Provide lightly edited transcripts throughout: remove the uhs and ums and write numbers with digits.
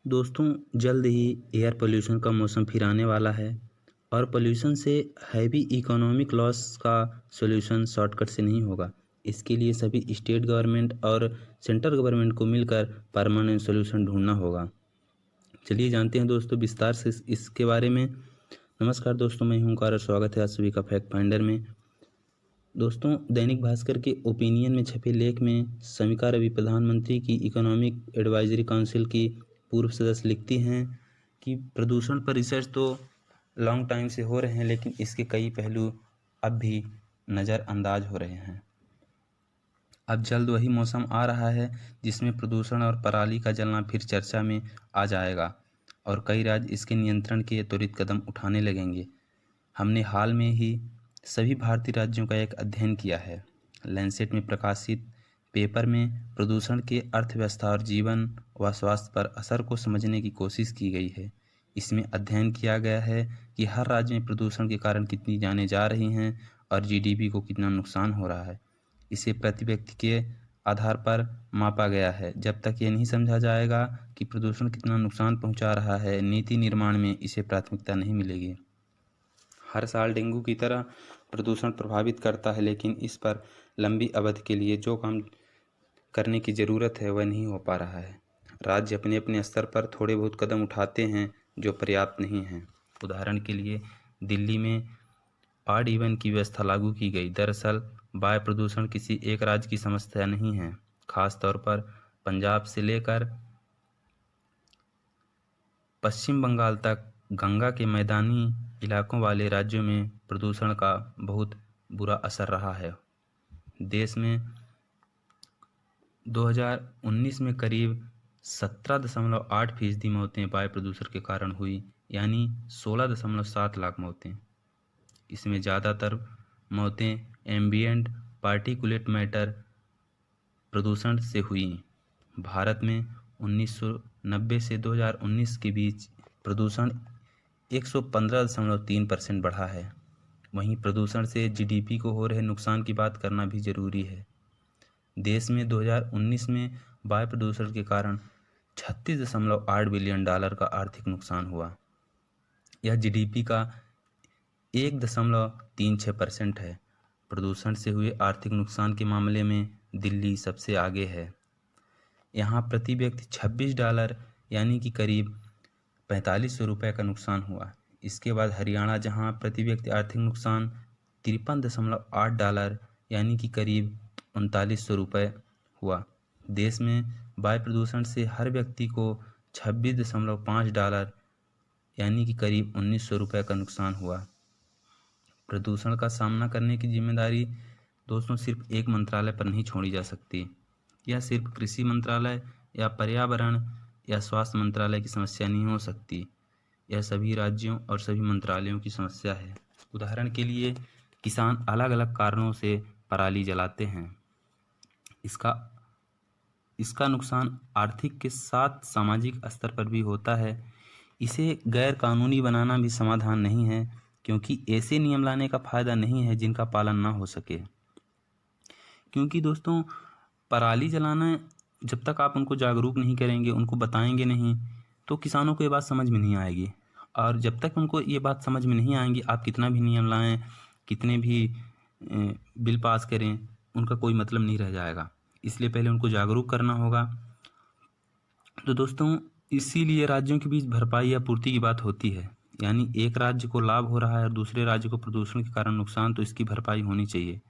दोस्तों, जल्द ही air pollution का मौसम फिर आने वाला है और पोल्यूशन से हैवी इकोनॉमिक लॉस का सॉल्यूशन शॉर्टकट से नहीं होगा। इसके लिए सभी स्टेट गवर्नमेंट और सेंट्रल गवर्नमेंट को मिलकर परमानेंट सॉल्यूशन ढूंढना होगा। चलिए जानते हैं दोस्तों विस्तार से इसके बारे में। नमस्कार दोस्तों, मैं हूं ओंकार और स्वागत है आप सभी का फैक्ट फाइंडर में। दोस्तों, दैनिक भास्कर के ओपिनियन में छपे लेख में समिका रवि प्रधानमंत्री की इकोनॉमिक एडवाइजरी काउंसिल की पूर्व सदस्य लिखती हैं कि प्रदूषण पर रिसर्च तो लॉन्ग टाइम से हो रहे हैं, लेकिन इसके कई पहलू अब भी नज़रअंदाज हो रहे हैं। अब जल्द वही मौसम आ रहा है जिसमें प्रदूषण और पराली का जलना फिर चर्चा में आ जाएगा और कई राज्य इसके नियंत्रण के त्वरित कदम उठाने लगेंगे। हमने हाल में ही सभी भारतीय राज्यों का एक अध्ययन किया है। लैंसेट में प्रकाशित पेपर में प्रदूषण के अर्थव्यवस्था और जीवन व स्वास्थ्य पर असर को समझने की कोशिश की गई है। इसमें अध्ययन किया गया है कि हर राज्य में प्रदूषण के कारण कितनी जानें जा रही हैं और जीडीपी को कितना नुकसान हो रहा है। इसे प्रति व्यक्ति के आधार पर मापा गया है। जब तक ये नहीं समझा जाएगा कि प्रदूषण कितना नुकसान पहुंचा रहा है, नीति निर्माण में इसे प्राथमिकता नहीं मिलेगी। हर साल डेंगू की तरह प्रदूषण प्रभावित करता है, लेकिन इस पर लंबी अवधि के लिए जो काम करने की ज़रूरत है वह नहीं हो पा रहा है। राज्य अपने अपने स्तर पर थोड़े बहुत कदम उठाते हैं जो पर्याप्त नहीं हैं। उदाहरण के लिए दिल्ली में ऑड इवन की व्यवस्था लागू की गई। दरअसल वायु प्रदूषण किसी एक राज्य की समस्या नहीं है। खास तौर पर पंजाब से लेकर पश्चिम बंगाल तक गंगा के मैदानी इलाकों वाले राज्यों में प्रदूषण का बहुत बुरा असर रहा है। देश में 2019 में करीब 17.8% मौतें वायु प्रदूषण के कारण हुई, यानी 16.7 लाख मौतें। इसमें ज़्यादातर मौतें एम्बिएंट पार्टिकुलेट मैटर प्रदूषण से हुई। भारत में 1990 से 2019 के बीच प्रदूषण 115.3% बढ़ा है। वहीं प्रदूषण से जीडीपी को हो रहे नुकसान की बात करना भी जरूरी है। देश में 2019 में वायु प्रदूषण के कारण 36.8 बिलियन डॉलर का आर्थिक नुकसान हुआ। यह जीडीपी का 1.36% है। प्रदूषण से हुए आर्थिक नुकसान के मामले में दिल्ली सबसे आगे है। यहाँ प्रति व्यक्ति $26 यानी कि करीब 4500 रुपये का नुकसान हुआ। इसके बाद हरियाणा, जहाँ प्रति व्यक्ति आर्थिक नुकसान $53.8 यानी कि करीब 3900 रुपये हुआ। देश में वायु प्रदूषण से हर व्यक्ति को $26.5 यानी कि करीब 1900 रुपये का नुकसान हुआ। प्रदूषण का सामना करने की जिम्मेदारी दोस्तों सिर्फ एक मंत्रालय पर नहीं छोड़ी जा सकती। यह सिर्फ कृषि मंत्रालय या पर्यावरण या स्वास्थ्य मंत्रालय की समस्या नहीं हो सकती। यह सभी राज्यों और सभी मंत्रालयों की समस्या है। उदाहरण के लिए किसान अलग अलग कारणों से पराली जलाते हैं। इसका नुकसान आर्थिक के साथ सामाजिक स्तर पर भी होता है। इसे गैर कानूनी बनाना भी समाधान नहीं है, क्योंकि ऐसे नियम लाने का फायदा नहीं है जिनका पालन ना हो सके। क्योंकि दोस्तों पराली जलाना, जब तक आप उनको जागरूक नहीं करेंगे, उनको बताएंगे नहीं, तो किसानों को ये बात समझ में नहीं आएगी। और जब तक उनको ये बात समझ में नहीं आएंगी, आप कितना भी नियम लाएं, कितने भी बिल पास करें, उनका कोई मतलब नहीं रह जाएगा। इसलिए पहले उनको जागरूक करना होगा। तो दोस्तों इसीलिए राज्यों के बीच भरपाई या पूर्ति की बात होती है। यानी एक राज्य को लाभ हो रहा है और दूसरे राज्य को प्रदूषण के कारण नुकसान, तो इसकी भरपाई होनी चाहिए।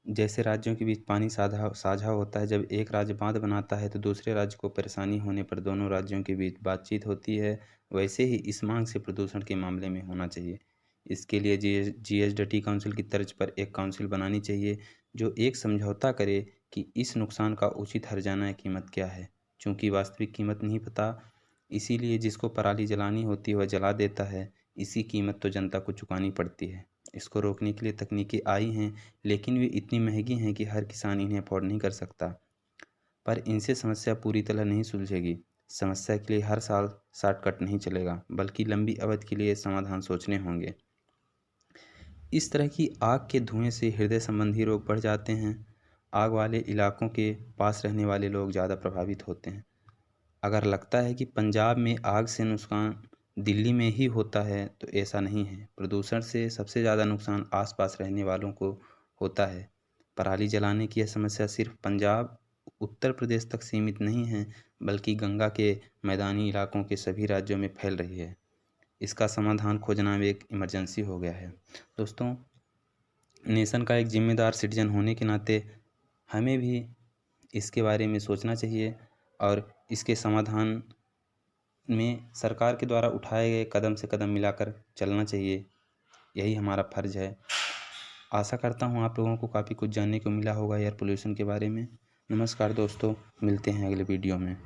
जैसे राज्यों के बीच पानी साझा होता है। जब एक राज्य बांध बनाता है तो दूसरे राज्य को परेशानी होने पर दोनों राज्यों के बीच बातचीत होती है, वैसे ही इस मांग से प्रदूषण के मामले में होना चाहिए। इसके लिए जीएसडीटी काउंसिल की तर्ज पर एक काउंसिल बनानी चाहिए जो एक समझौता करे कि इस नुकसान का उचित हर्जाना कीमत क्या है। चूँकि वास्तविक कीमत नहीं पता, इसीलिए जिसको पराली जलानी होती है वह जला देता है। इसी कीमत तो जनता को चुकानी पड़ती है। इसको रोकने के लिए तकनीकें आई हैं, लेकिन वे इतनी महंगी हैं कि हर किसान इन्हें अफोर्ड नहीं कर सकता। पर इनसे समस्या पूरी तरह नहीं सुलझेगी। समस्या के लिए हर साल शॉर्टकट नहीं चलेगा, बल्कि लंबी अवधि के लिए समाधान सोचने होंगे। इस तरह की आग के धुएं से हृदय संबंधी रोग बढ़ जाते हैं। आग वाले इलाकों के पास रहने वाले लोग ज़्यादा प्रभावित होते हैं। अगर लगता है कि पंजाब में आग से नुकसान दिल्ली में ही होता है तो ऐसा नहीं है। प्रदूषण से सबसे ज़्यादा नुकसान आसपास रहने वालों को होता है। पराली जलाने की यह समस्या सिर्फ पंजाब उत्तर प्रदेश तक सीमित नहीं है, बल्कि गंगा के मैदानी इलाकों के सभी राज्यों में फैल रही है। इसका समाधान खोजना भी एक इमरजेंसी हो गया है। दोस्तों, नेशन का एक जिम्मेदार सिटीजन होने के नाते हमें भी इसके बारे में सोचना चाहिए और इसके समाधान में सरकार के द्वारा उठाए गए कदम से कदम मिलाकर चलना चाहिए। यही हमारा फ़र्ज़ है। आशा करता हूँ आप लोगों को काफ़ी कुछ जानने को मिला होगा एयर पोल्यूशन के बारे में। नमस्कार दोस्तों, मिलते हैं अगले वीडियो में।